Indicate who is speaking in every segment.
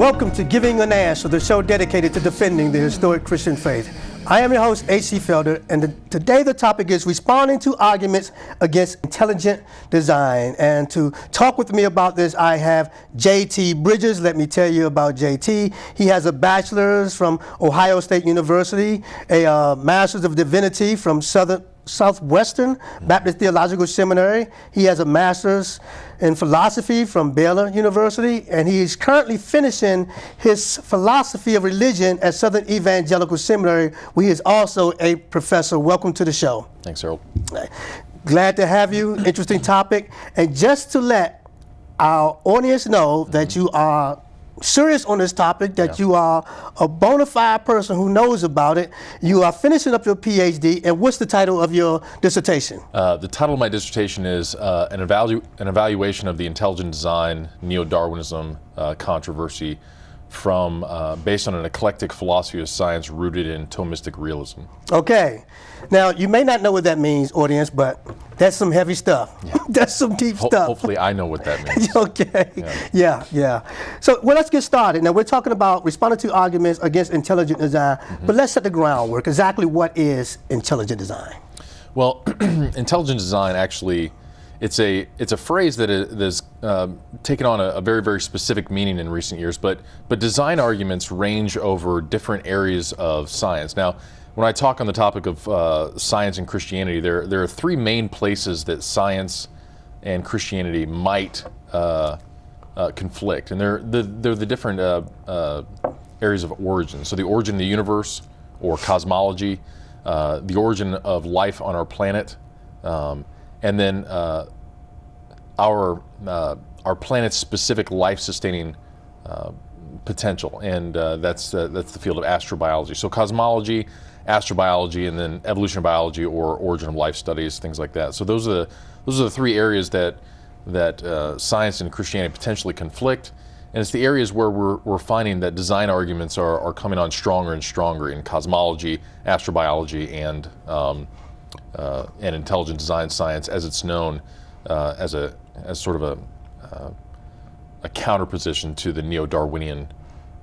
Speaker 1: Welcome to Giving an Answer, the show dedicated to defending the historic Christian faith. I am your host, H.C. Felder, and today the topic is responding to arguments against intelligent design. And to talk with me about this, I have J.T. Bridges. Let me tell you about J.T. He has a bachelor's from Ohio State University, a master's of divinity from Southwestern Baptist Theological Seminary. He has a master's in philosophy from Baylor University, and he is currently finishing his philosophy of religion at Southern Evangelical Seminary, where he is also a professor. Welcome to the show.
Speaker 2: Thanks, Harold.
Speaker 1: Glad to have you. Interesting topic. And just to let our audience know that you are serious on this topic, that you are a bona fide person who knows about it. You are finishing up your PhD, and what's the title of your dissertation?
Speaker 2: The title of my dissertation is an evaluation of the intelligent design neo-Darwinism controversy from based on an eclectic philosophy of science rooted in Thomistic realism. Okay.
Speaker 1: Now, you may not know what that means, audience, but that's some heavy stuff. Yeah. That's some deep stuff.
Speaker 2: Hopefully I know what that means.
Speaker 1: Okay. Yeah. So, well, let's get started. Now, we're talking about responding to arguments against intelligent design, but let's set the groundwork. Exactly what is intelligent design?
Speaker 2: Well, intelligent design actually, it's a phrase that has taken on a very, very specific meaning in recent years, but design arguments range over different areas of science. Now, when I talk on the topic of science and Christianity, there are three main places that science and Christianity might conflict, and they're the different areas of origin. So the origin of the universe, or cosmology, the origin of life on our planet, and then our planet's specific life-sustaining potential, and that's the field of astrobiology. So cosmology, astrobiology, and then evolutionary biology or origin of life studies, things like that. So those are the three areas that science and Christianity potentially conflict, and it's the areas where we're finding that design arguments are coming on stronger and stronger in cosmology, astrobiology, and intelligent design science, as it's known as sort of a counterposition to the neo-Darwinian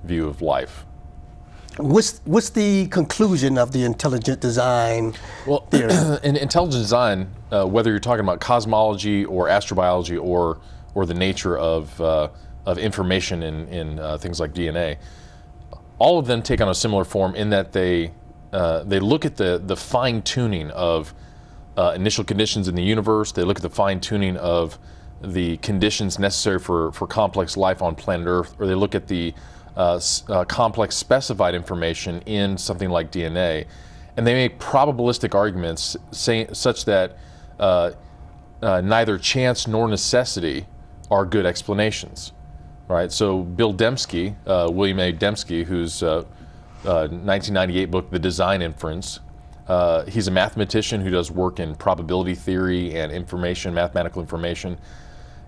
Speaker 2: view of life.
Speaker 1: What's the conclusion of the intelligent design theory?
Speaker 2: In intelligent design, whether you're talking about cosmology or astrobiology or the nature of information in things like DNA, all of them take on a similar form in that they look at the fine-tuning of initial conditions in the universe. They look at the fine-tuning of the conditions necessary for complex life on planet Earth, or they look at the complex specified information in something like DNA, and they make probabilistic arguments such that neither chance nor necessity are good explanations, right? So Bill Dembski, William A. Dembski, whose 1998 book, The Design Inference, he's a mathematician who does work in probability theory and mathematical information.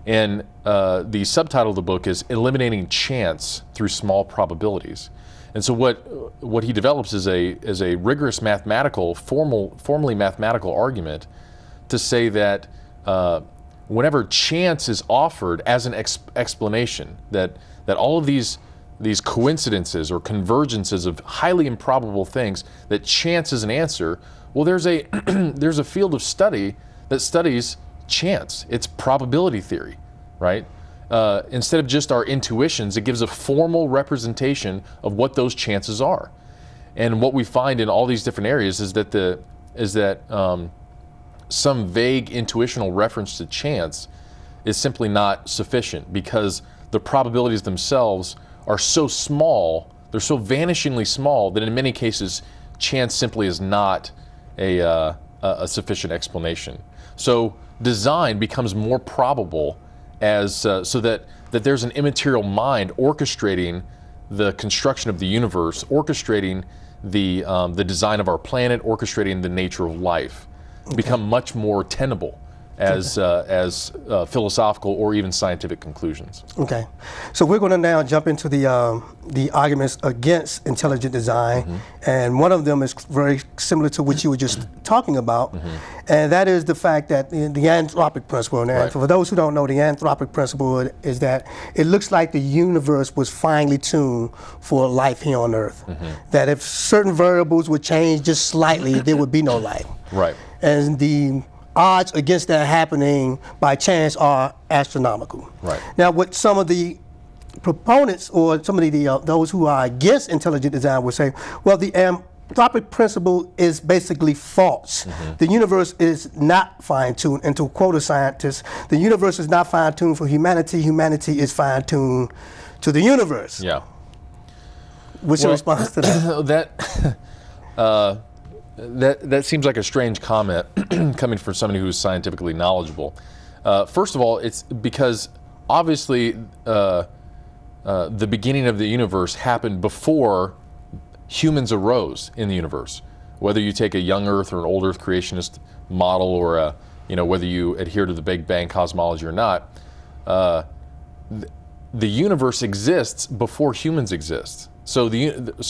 Speaker 2: And the subtitle of the book is Eliminating Chance Through Small Probabilities. And so what he develops is a rigorous formally mathematical argument to say that whenever chance is offered as an explanation, that all of these coincidences or convergences of highly improbable things, that chance is an answer, well, there's a field of study that studies chance. It's probability theory, right? Instead of just our intuitions, it gives a formal representation of what those chances are. And what we find in all these different areas is that some vague intuitional reference to chance is simply not sufficient, because the probabilities themselves are so small, they're so vanishingly small, that in many cases chance simply is not a sufficient explanation. So design becomes more probable so that there's an immaterial mind orchestrating the construction of the universe, orchestrating the design of our planet, orchestrating the nature of life, become much more tenable as philosophical or even scientific conclusions.
Speaker 1: Okay, so we're going to now jump into the arguments against intelligent design, and one of them is very similar to what you were just talking about, and that is the fact that the anthropic principle. And for those who don't know, the anthropic principle is that it looks like the universe was finely tuned for life here on Earth. That if certain variables would change just slightly, there would be no life.
Speaker 2: Right.
Speaker 1: And the odds against that happening by chance are astronomical.
Speaker 2: Right.
Speaker 1: Now, what some of the proponents or some of those who are against intelligent design would say, well, the anthropic principle is basically false. The universe is not fine-tuned. And to quote a scientist, the universe is not fine-tuned for humanity. Humanity is fine-tuned to the universe.
Speaker 2: Yeah.
Speaker 1: What's your response to that?
Speaker 2: That seems like a strange comment coming from somebody who's scientifically knowledgeable. First of all, it's because obviously the beginning of the universe happened before humans arose in the universe. Whether you take a young Earth or an old Earth creationist model, or whether you adhere to the Big Bang cosmology or not, the universe exists before humans exist. So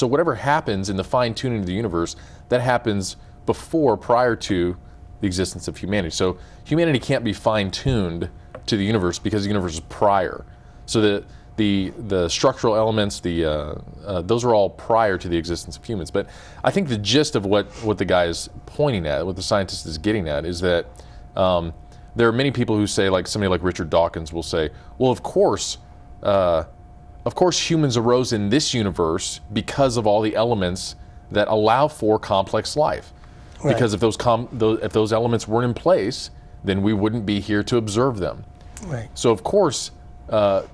Speaker 2: whatever happens in the fine-tuning of the universe, that happens prior to the existence of humanity. So humanity can't be fine-tuned to the universe because the universe is prior. So the structural elements, those are all prior to the existence of humans. But I think the gist of what the guy is pointing at, what the scientist is getting at, is that there are many people who say, like somebody like Richard Dawkins will say, well, of course humans arose in this universe because of all the elements that allow for complex life. Right. Because if those elements weren't in place, then we wouldn't be here to observe them.
Speaker 1: Right.
Speaker 2: So of course,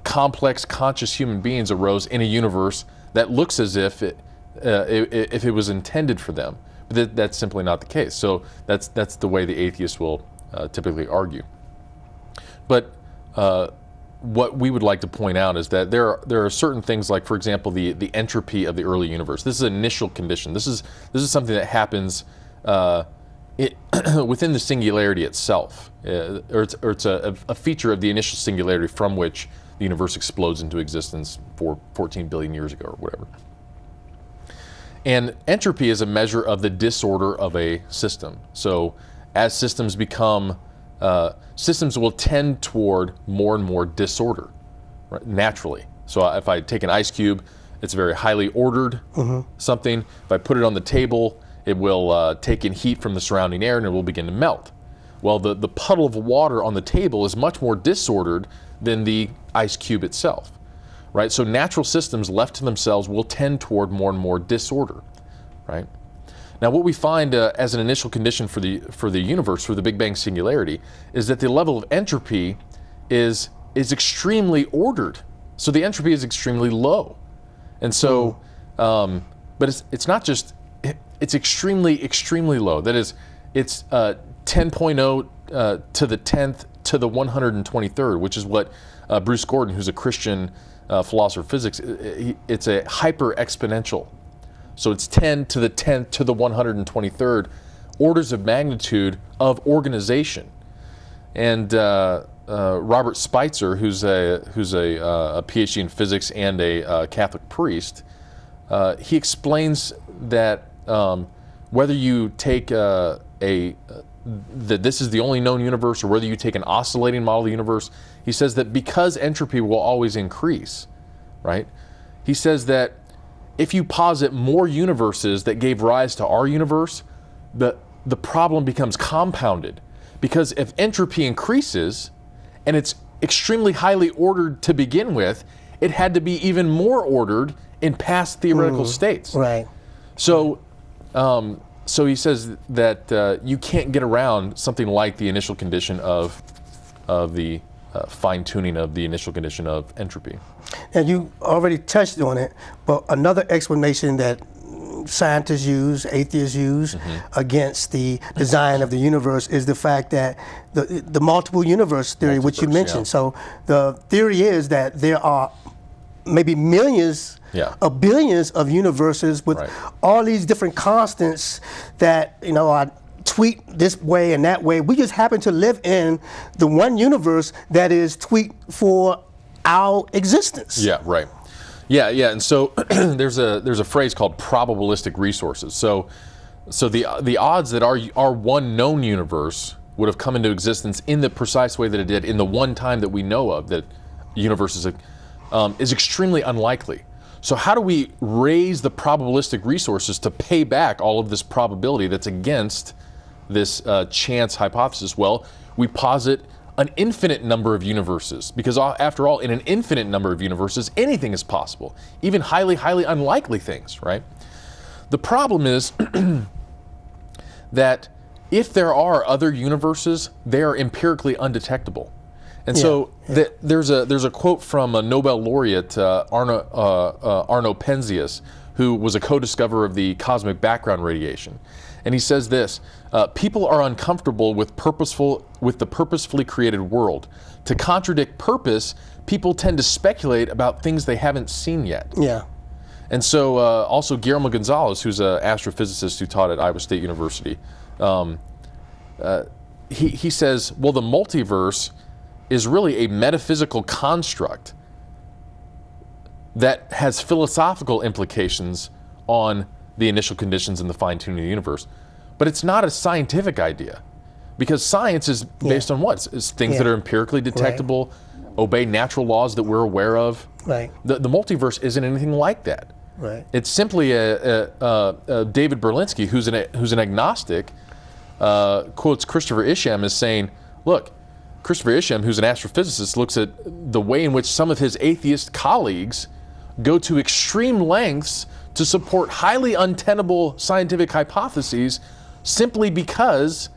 Speaker 2: complex, conscious human beings arose in a universe that looks as if it was intended for them. But that's simply not the case. So that's the way the atheists will typically argue. But what we would like to point out is that there are certain things, like, for example, the entropy of the early universe. This is an initial condition. This is something that happens within the singularity itself, or it's a feature of the initial singularity from which the universe explodes into existence 14 billion years ago or whatever. And entropy is a measure of the disorder of a system. So as systems become systems will tend toward more and more disorder, right, naturally. So if I take an ice cube, it's very highly ordered something. If I put it on the table, it will take in heat from the surrounding air and it will begin to melt. Well, the puddle of water on the table is much more disordered than the ice cube itself, right? So natural systems left to themselves will tend toward more and more disorder, right? Now, what we find as an initial condition for the universe, for the Big Bang singularity, is that the level of entropy is extremely ordered. So the entropy is extremely low, and so, but it's not just, it's extremely low. That is, it's 10.0 to the 10th to the 123rd, which is what Bruce Gordon, who's a Christian philosopher of physics, it's a hyper exponential. So it's 10 to the 10th to the 123rd orders of magnitude of organization. And Robert Spitzer, who's a PhD in physics and a Catholic priest, he explains that whether you take that this is the only known universe, or whether you take an oscillating model of the universe, he says that because entropy will always increase, right? He says that if you posit more universes that gave rise to our universe, the problem becomes compounded. Because if entropy increases, and it's extremely highly ordered to begin with, it had to be even more ordered in past theoretical states.
Speaker 1: Right.
Speaker 2: So, so he says that you can't get around something like the initial condition of the fine-tuning of the initial condition of entropy.
Speaker 1: And you already touched on it, but another explanation that scientists use, atheists use, against the design of the universe is the fact that the multiple universe theory, which you mentioned. Yeah. So the theory is that there are maybe millions of billions of universes with all these different constants that are tweet this way and that way. We just happen to live in the one universe that is tweaked for our existence.
Speaker 2: Yeah, right. Yeah, and so there's a phrase called probabilistic resources. So the odds that our one known universe would have come into existence in the precise way that it did in the one time that we know of that universe is extremely unlikely. So how do we raise the probabilistic resources to pay back all of this probability that's against this chance hypothesis? Well, we posit an infinite number of universes, because after all, in an infinite number of universes, anything is possible, even highly, highly unlikely things, right? The problem is that if there are other universes, they are empirically undetectable. And so there's a quote from a Nobel laureate, Arno Penzias, who was a co-discoverer of the cosmic background radiation. And he says this: people are uncomfortable with the purposefully created world. To contradict purpose, people tend to speculate about things they haven't seen yet.
Speaker 1: Yeah.
Speaker 2: And so also Guillermo Gonzalez, who's an astrophysicist who taught at Iowa State University, he says, well, the multiverse is really a metaphysical construct that has philosophical implications on the initial conditions and the fine-tuning of the universe. But it's not a scientific idea, because science is based on what? It's things that are empirically detectable, obey natural laws that we're aware of.
Speaker 1: Right.
Speaker 2: The multiverse isn't anything like that.
Speaker 1: Right.
Speaker 2: It's simply David Berlinski, who's an agnostic, quotes Christopher Isham as saying, look, Christopher Isham, who's an astrophysicist, looks at the way in which some of his atheist colleagues go to extreme lengths to support highly untenable scientific hypotheses simply because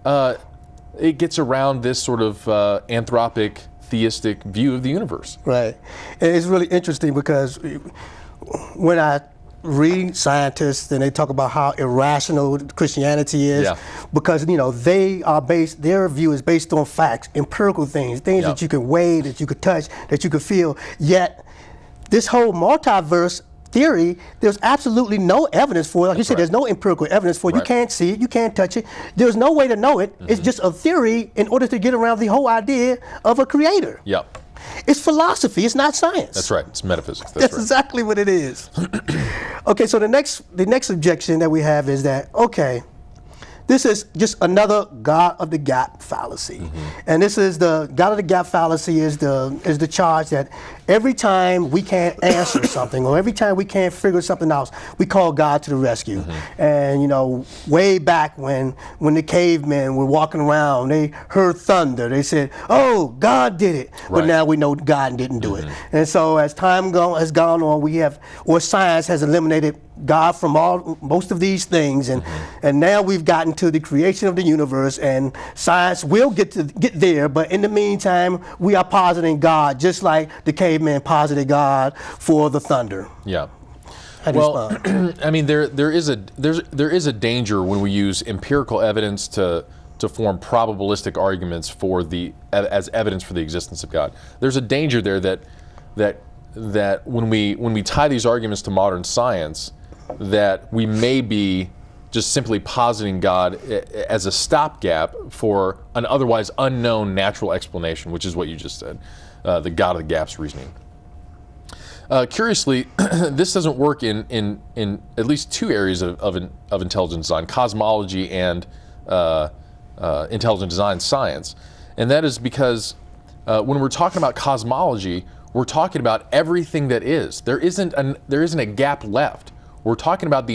Speaker 2: it gets around this sort of anthropic, theistic view of the universe.
Speaker 1: Right. And it's really interesting because when I read scientists and they talk about how irrational Christianity is, because they are their view is based on facts, empirical things that you can weigh, that you could touch, that you could feel. Yet this whole multiverse theory, there's absolutely no evidence for it. Like you said, there's no empirical evidence for it. You can't see it, you can't touch it. There's no way to know it. It's just a theory in order to get around the whole idea of a creator.
Speaker 2: Yep.
Speaker 1: It's philosophy, it's not science.
Speaker 2: That's right, it's metaphysics.
Speaker 1: That's right. Exactly what it is. Okay, so the next objection that we have is that, okay, this is just another God of the gap fallacy. And this is the God of the gap fallacy is the charge that every time we can't answer something or every time we can't figure something out, we call God to the rescue. And way back when the cavemen were walking around, they heard thunder. They said, "Oh, God did it." But now we know God didn't do it. And so as time has gone on, science has eliminated God from most of these things, and now we've gotten to the creation of the universe, and science will get there, but in the meantime we are positing God just like the caveman posited God for the thunder.
Speaker 2: Yeah.
Speaker 1: Well,
Speaker 2: I mean, there is a danger when we use empirical evidence to form probabilistic arguments as evidence for the existence of God. There's a danger there that when we tie these arguments to modern science, that we may be just simply positing God as a stopgap for an otherwise unknown natural explanation, which is what you just said, the God of the gaps reasoning. Curiously, this doesn't work in at least two areas of intelligent design: cosmology and intelligent design science. And that is because when we're talking about cosmology, we're talking about everything that is. There isn't a gap left. We're talking about the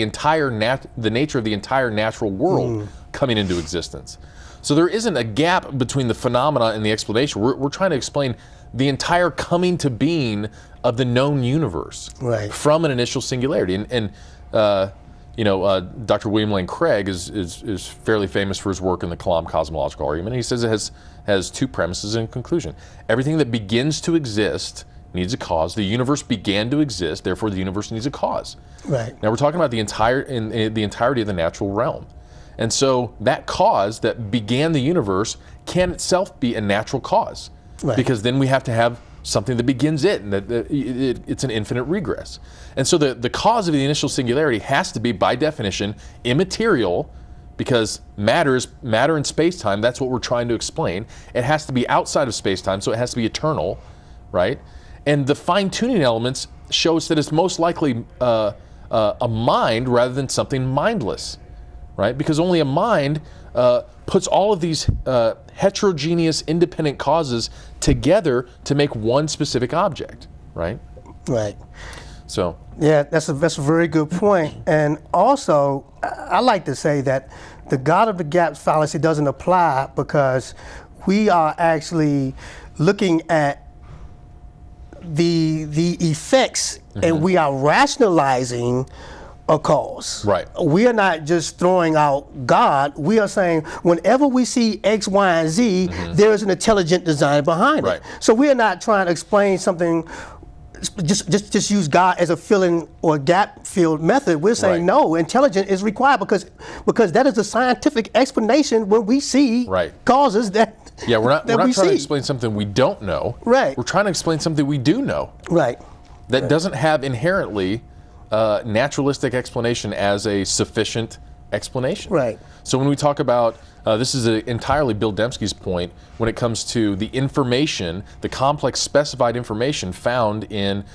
Speaker 2: nature of the entire natural world coming into existence. So there isn't a gap between the phenomena and the explanation. We're trying to explain the entire coming to being of the known universe from an initial singularity. And Dr. William Lane Craig is fairly famous for his work in the Kalam cosmological argument. He says it has two premises and conclusion. Everything that begins to exist needs a cause. The universe began to exist, therefore the universe needs a cause. Now we're talking about the entirety of the natural realm. And so that cause that began the universe can itself be a natural cause. Because then we have to have something that begins it, and it's an infinite regress. And so the cause of the initial singularity has to be, by definition, immaterial, because matter in space-time. That's what we're trying to explain. It has to be outside of space-time, so it has to be eternal, right? And the fine-tuning elements show us that it's most likely a mind rather than something mindless, right? Because only a mind puts all of these heterogeneous independent causes together to make one specific object, right?
Speaker 1: Right.
Speaker 2: So.
Speaker 1: Yeah, that's a very good point. And also, I like to say that the God of the gaps fallacy doesn't apply because we are actually looking at the effects and we are rationalizing a cause.
Speaker 2: Right.
Speaker 1: We are not just throwing out God. We are saying whenever we see X, Y, and Z, there is an intelligent design behind it. So we are not trying to explain something, just use God as a filling or gap filled method. We're saying no, intelligent is required because that is a scientific explanation when we see causes that.
Speaker 2: Yeah, we're not trying to explain something we don't know.
Speaker 1: Right.
Speaker 2: We're trying to explain something we do know.
Speaker 1: Right.
Speaker 2: That doesn't have inherently naturalistic explanation as a sufficient explanation.
Speaker 1: Right.
Speaker 2: So when we talk about, this is entirely Bill Dembski's point, when it comes to the information, the complex specified information found in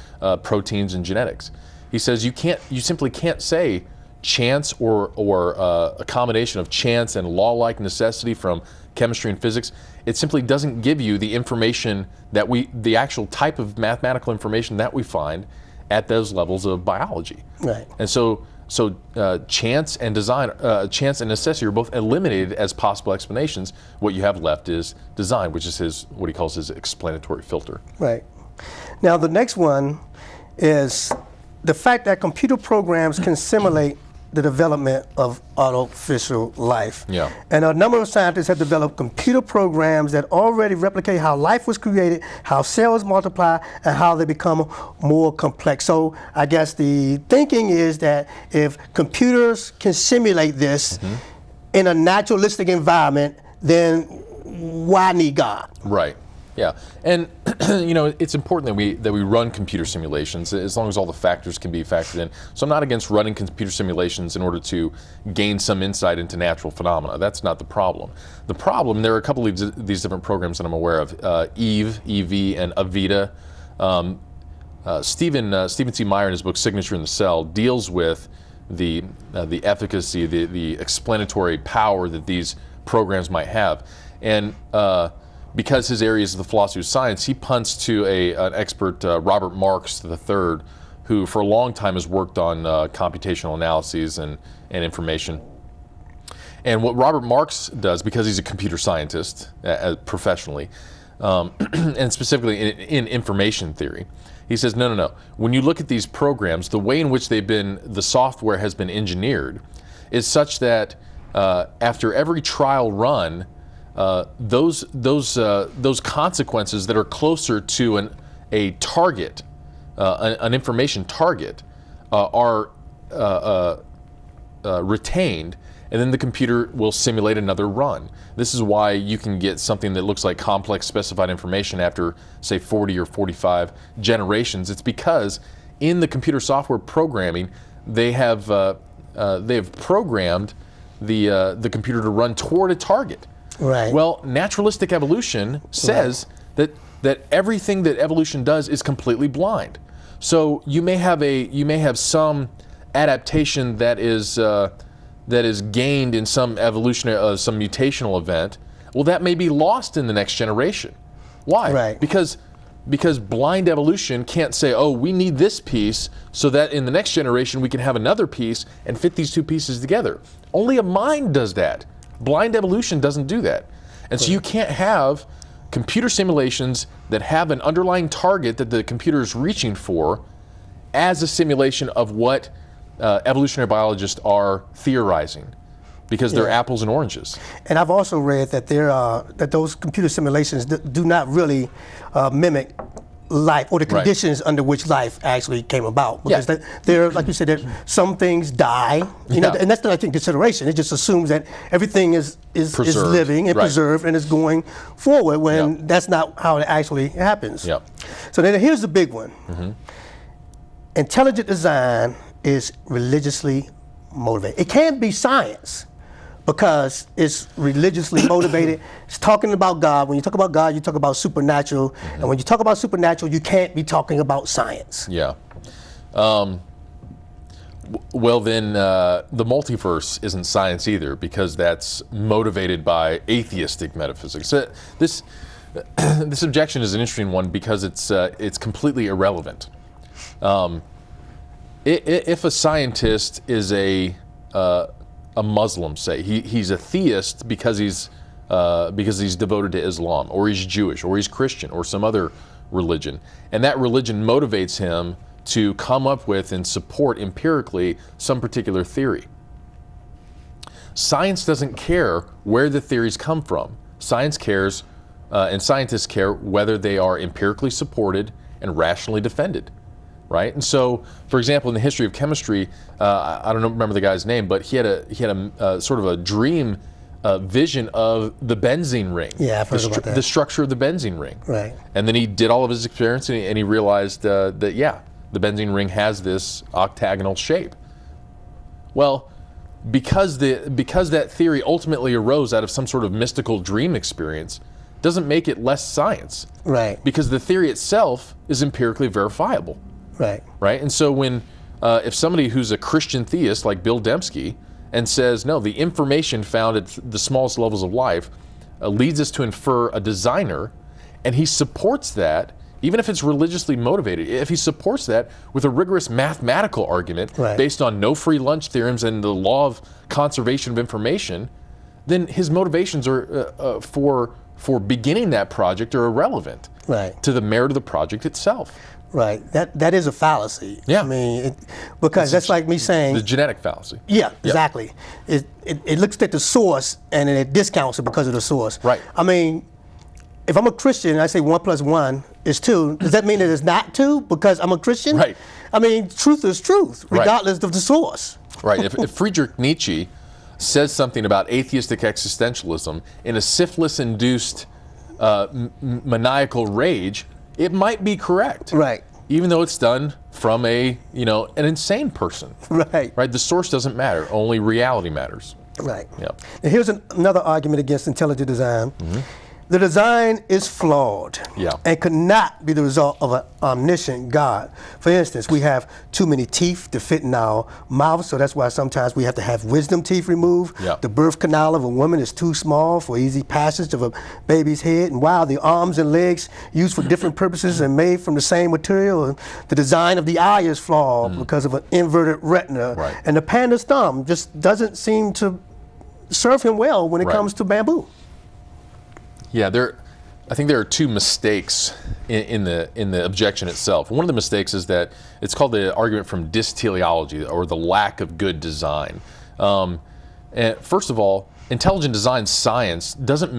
Speaker 2: proteins and genetics. He says you simply can't say chance or a combination of chance and law-like necessity from chemistry and physics. It simply doesn't give you the information that the actual type of mathematical information that we find at those levels of biology.
Speaker 1: Right.
Speaker 2: And so chance and design, chance and necessity are both eliminated as possible explanations. What you have left is design, which is what he calls his explanatory filter.
Speaker 1: Right. Now the next one is the fact that computer programs can simulate the development of artificial life.
Speaker 2: Yeah.
Speaker 1: And a number of scientists have developed computer programs that already replicate how life was created, how cells multiply, and how they become more complex. So I guess the thinking is that if computers can simulate this in a naturalistic environment, then why need God?
Speaker 2: Right. Yeah, and you know, it's important that we run computer simulations as long as all the factors can be factored in. So I'm not against running computer simulations in order to gain some insight into natural phenomena. That's not the problem. The problem, there are a couple of these different programs that I'm aware of, EVE, EV, and Avita. Stephen C. Meyer in his book Signature in the Cell deals with the efficacy, the explanatory power that these programs might have, and because his area is the philosophy of science, he punts to an expert, Robert Marx III, who for a long time has worked on computational analyses and information. And what Robert Marx does, because he's a computer scientist professionally, and specifically in information theory, he says, no. When you look at these programs, the way in which the software has been engineered is such that after every trial run, those consequences that are closer to a target, an information target, are retained, and then the computer will simulate another run. This is why you can get something that looks like complex specified information after, say, 40 or 45 generations. It's because in the computer software programming, they have programmed the computer to run toward a target.
Speaker 1: Right.
Speaker 2: Well, naturalistic evolution says that everything that evolution does is completely blind. So you may have some adaptation that is gained in some evolutionary some mutational event. Well, that may be lost in the next generation. Why?
Speaker 1: Right.
Speaker 2: Because blind evolution can't say, oh, we need this piece so that in the next generation we can have another piece and fit these two pieces together. Only a mind does that. Blind evolution doesn't do that. And so you can't have computer simulations that have an underlying target that the computer is reaching for as a simulation of what evolutionary biologists are theorizing, because they're apples and oranges.
Speaker 1: And I've also read that that those computer simulations do not really mimic life or the conditions under which life actually came about, because there, like you said, that some things die, you know, and that's not, I think, consideration. It just assumes that everything is living and preserved and is going forward, when that's not how it actually happens. So then here's the big one. Intelligent design is religiously motivated. It can be science, because it's religiously motivated. It's talking about God. When you talk about God, you talk about supernatural. And when you talk about supernatural, you can't be talking about science.
Speaker 2: Yeah. Well, then the multiverse isn't science either, because that's motivated by atheistic metaphysics. This objection is an interesting one because it's completely irrelevant. If a scientist is a Muslim, say he's a theist because he's devoted to Islam, or he's Jewish, or he's Christian, or some other religion, and that religion motivates him to come up with and support empirically some particular theory. Science doesn't care where the theories come from. Science cares, and scientists care whether they are empirically supported and rationally defended, right? And so, for example, in the history of chemistry, I don't remember the guy's name, but he had a sort of a dream vision of the benzene ring.
Speaker 1: Yeah, I've heard about that.
Speaker 2: The structure of the benzene ring.
Speaker 1: Right.
Speaker 2: And then he did all of his experiments, and he realized that, yeah, the benzene ring has this octagonal shape. Well, because that theory ultimately arose out of some sort of mystical dream experience, doesn't make it less science.
Speaker 1: Right.
Speaker 2: Because the theory itself is empirically verifiable.
Speaker 1: Right.
Speaker 2: Right. And so when if somebody who's a Christian theist like Bill Dembski and says, no, the information found at the smallest levels of life leads us to infer a designer, and he supports that, even if it's religiously motivated, if he supports that with a rigorous mathematical argument based on no free lunch theorems and the law of conservation of information, then his motivations are for beginning that project are irrelevant to the merit of the project itself.
Speaker 1: Right. That is a fallacy.
Speaker 2: Yeah.
Speaker 1: I mean, because that's like me saying
Speaker 2: the genetic fallacy.
Speaker 1: Yeah, exactly. It looks at the source and it discounts it because of the source.
Speaker 2: Right.
Speaker 1: I mean, if I'm a Christian and I say 1 + 1 is 2, does that mean that it's not 2 because I'm a Christian?
Speaker 2: Right.
Speaker 1: I mean, truth is truth, regardless of the source.
Speaker 2: Right. If Friedrich Nietzsche says something about atheistic existentialism in a syphilis-induced maniacal rage, it might be correct.
Speaker 1: Right.
Speaker 2: Even though it's done from an insane person.
Speaker 1: Right.
Speaker 2: Right. The source doesn't matter. Only reality matters.
Speaker 1: Right.
Speaker 2: Yeah.
Speaker 1: And here's another argument against intelligent design. The design is flawed and could not be the result of an omniscient God. For instance, we have too many teeth to fit in our mouth, so that's why sometimes we have to have wisdom teeth removed. The birth canal of a woman is too small for easy passage of a baby's head. And while the arms and legs used for different purposes and made from the same material, the design of the eye is flawed because of an inverted retina. And the panda's thumb just doesn't seem to serve him well when it comes to bamboo.
Speaker 2: Yeah, I think there are two mistakes in the objection itself. One of the mistakes is that it's called the argument from dysteleology, or the lack of good design. And first of all, intelligent design science doesn't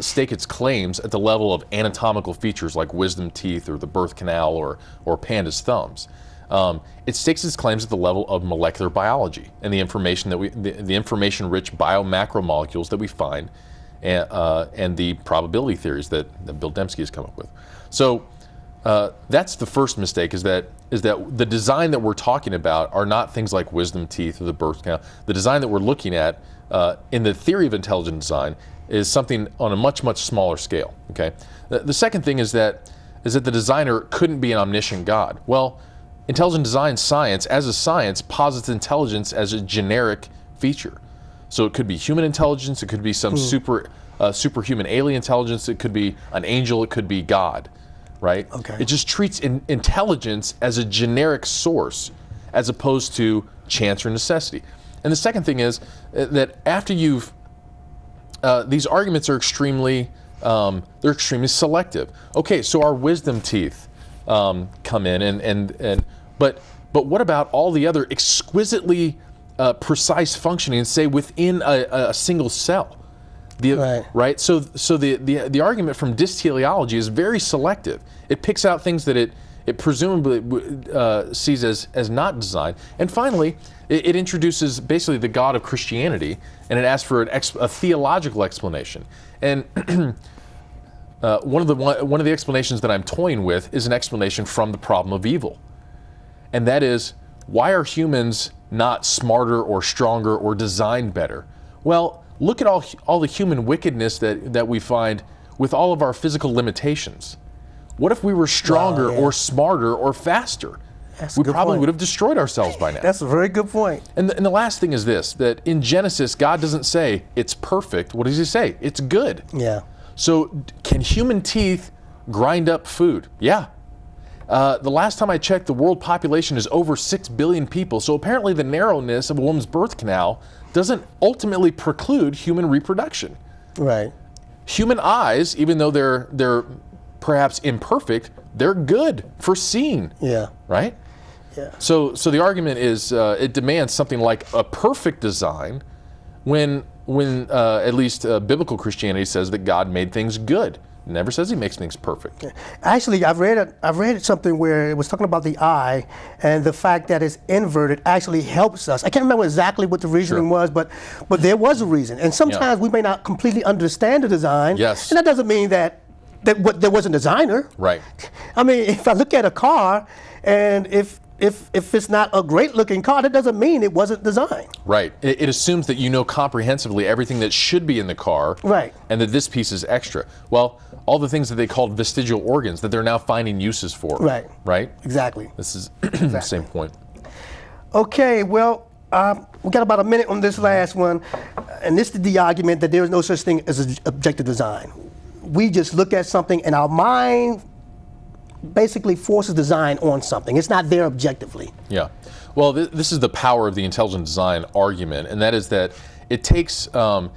Speaker 2: stake its claims at the level of anatomical features like wisdom teeth or the birth canal or panda's thumbs. It stakes its claims at the level of molecular biology and the information the information-rich biomacromolecules that we find. And the probability theories that Bill Dembski has come up with. So that's the first mistake, is that the design that we're talking about are not things like wisdom teeth or the birth canal. The design that we're looking at in the theory of intelligent design is something on a much, much smaller scale. Okay. The second thing is that the designer couldn't be an omniscient God. Well, intelligent design science, as a science, posits intelligence as a generic feature. So it could be human intelligence, it could be some superhuman alien intelligence, it could be an angel, it could be God, right? Okay. It just treats intelligence as a generic source as opposed to chance or necessity. And the second thing is that after you've, these arguments are extremely selective. Okay, so our wisdom teeth come in, but what about all the other exquisitely precise functioning, say within a single cell, right? So the argument from dysteleology is very selective. It picks out things that it presumably sees as not designed. And finally, it introduces basically the God of Christianity, and it asks for a theological explanation. And one of the explanations that I'm toying with is an explanation from the problem of evil, and that is, why are humans not smarter or stronger or designed better? Well, look at all the human wickedness that we find with all of our physical limitations. What if we were stronger or smarter or faster? We probably would have destroyed ourselves by now.
Speaker 1: That's a very good point.
Speaker 2: And the last thing is this, that in Genesis, God doesn't say it's perfect. What does he say? It's good.
Speaker 1: Yeah.
Speaker 2: So can human teeth grind up food? Yeah. The last time I checked, the world population is over 6 billion people. So apparently the narrowness of a woman's birth canal doesn't ultimately preclude human reproduction.
Speaker 1: Right.
Speaker 2: Human eyes, even though they're perhaps imperfect, they're good for seeing.
Speaker 1: Yeah.
Speaker 2: Right?
Speaker 1: Yeah.
Speaker 2: So the argument is it demands something like a perfect design when at least biblical Christianity says that God made things good. It never says he makes things perfect.
Speaker 1: Actually, I've read something where it was talking about the eye and the fact that it's inverted actually helps us. I can't remember exactly what the reasoning was, but there was a reason. And sometimes we may not completely understand the design.
Speaker 2: Yes.
Speaker 1: And that doesn't mean that there was a designer.
Speaker 2: Right.
Speaker 1: I mean, if I look at a car and if it's not a great looking car, that doesn't mean it wasn't designed.
Speaker 2: Right. It assumes that you know comprehensively everything that should be in the car.
Speaker 1: Right.
Speaker 2: And that this piece is extra. Well, all the things that they called vestigial organs that they're now finding uses for.
Speaker 1: Right.
Speaker 2: Right?
Speaker 1: Exactly.
Speaker 2: This is the same point.
Speaker 1: Okay, well, we got about a minute on this last one. And this is the argument that there is no such thing as an objective design. We just look at something and our mind basically forces design on something. It's not there objectively.
Speaker 2: Yeah. Well, this is the power of the intelligent design argument, and that is that it takes out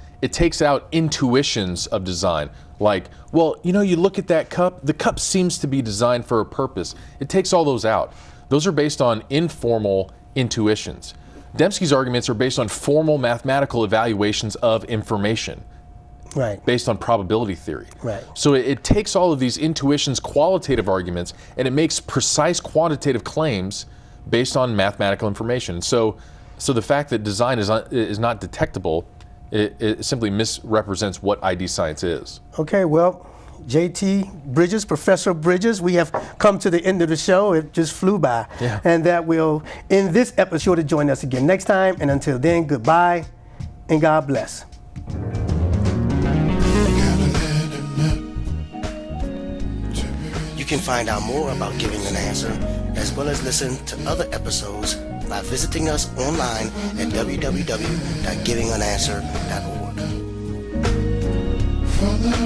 Speaker 2: intuitions of design. Like, well, you look at that cup, the cup seems to be designed for a purpose. It takes all those out. Those are based on informal intuitions. Dembski's arguments are based on formal mathematical evaluations of information.
Speaker 1: Right.
Speaker 2: Based on probability theory.
Speaker 1: Right.
Speaker 2: So it takes all of these intuitions, qualitative arguments, and it makes precise quantitative claims based on mathematical information. So the fact that design is not detectable, it simply misrepresents what ID science is.
Speaker 1: Okay, well, J.T. Bridges, Professor Bridges, we have come to the end of the show. It just flew by.
Speaker 2: Yeah. And
Speaker 1: that will end this episode. To join us again next time. And until then, goodbye and God bless. You can find out more about Giving an Answer, as well as listen to other episodes by visiting us online at www.givingananswer.org.